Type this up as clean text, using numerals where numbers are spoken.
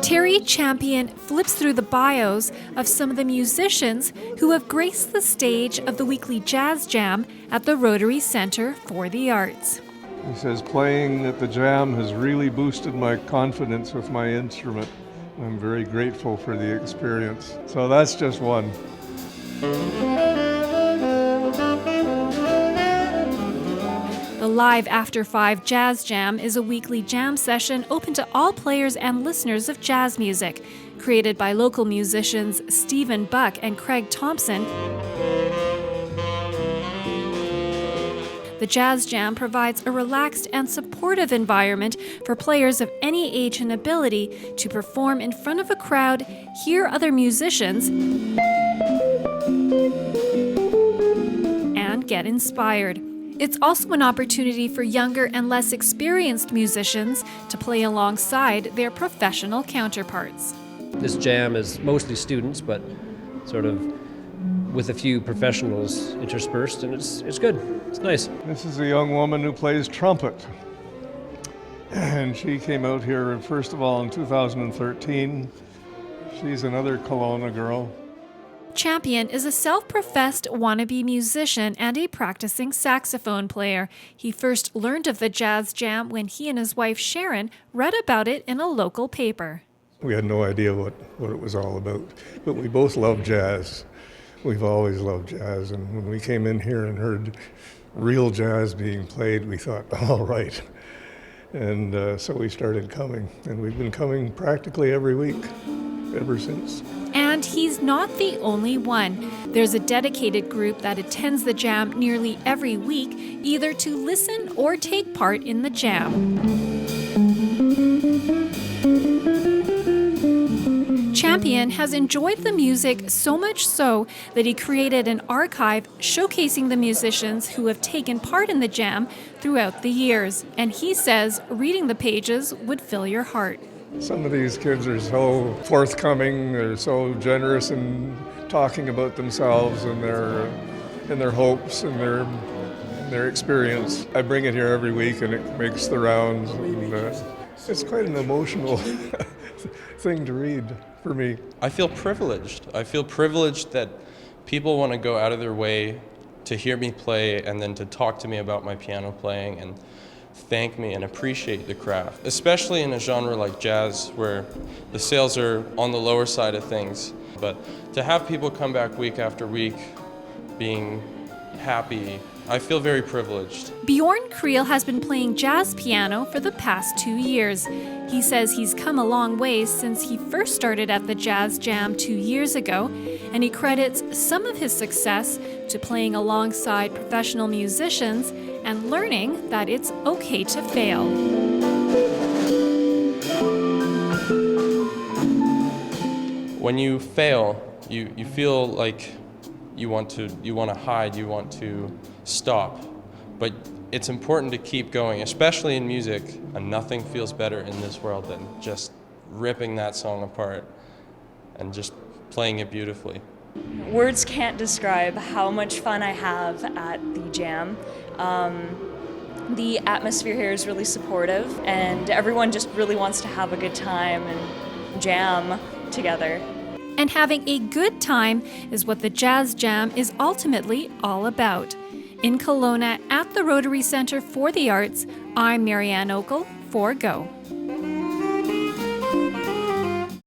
Terry Champion flips through the bios of some of the musicians who have graced the stage of the weekly Jazz Jam at the Rotary Centre for the Arts. He says, playing at the Jam has really boosted my confidence with my instrument. I'm very grateful for the experience. So that's just one. The Live After 5 Jazz Jam is a weekly jam session open to all players and listeners of jazz music. Created by local musicians Stephen Buck and Craig Thompson, the Jazz Jam provides a relaxed and supportive environment for players of any age and ability to perform in front of a crowd, hear other musicians, and get inspired. It's also an opportunity for younger and less experienced musicians to play alongside their professional counterparts. This jam is mostly students, but sort of with a few professionals interspersed, and it's good. It's nice. This is a young woman who plays trumpet. And she came out here, first of all, in 2013. She's another Kelowna girl. Champion is a self-professed wannabe musician and a practicing saxophone player. He first learned of the Jazz Jam when he and his wife Sharon read about it in a local paper. We had no idea what it was all about, but we both love jazz. We've always loved jazz, and when we came in here and heard real jazz being played, we thought, all right. And so we started coming, and we've been coming practically every week ever since. And he's not the only one. There's a dedicated group that attends the jam nearly every week, either to listen or take part in the jam. Champion has enjoyed the music so much so that he created an archive showcasing the musicians who have taken part in the jam throughout the years. And he says reading the pages would fill your heart. Some of these kids are so forthcoming, they're so generous in talking about themselves and their hopes and their experience. I bring it here every week and it makes the rounds, and it's quite an emotional thing to read for me. I feel privileged. I feel privileged that people want to go out of their way to hear me play and then to talk to me about my piano playing and thank me and appreciate the craft, especially in a genre like jazz where the sales are on the lower side of things. But to have people come back week after week being happy, I feel very privileged. Bjorn Creel has been playing jazz piano for the past 2 years. He says he's come a long way since he first started at the Jazz Jam 2 years ago, and he credits some of his success to playing alongside professional musicians and learning that it's okay to fail. When you fail, you feel like you want to hide, you want to stop. But it's important to keep going, especially in music, and nothing feels better in this world than just ripping that song apart and just playing it beautifully. Words can't describe how much fun I have at the jam. The atmosphere here is really supportive, and everyone just really wants to have a good time and jam together. And having a good time is what the Jazz Jam is ultimately all about. In Kelowna at the Rotary Centre for the Arts, I'm Anne Ocol for Go.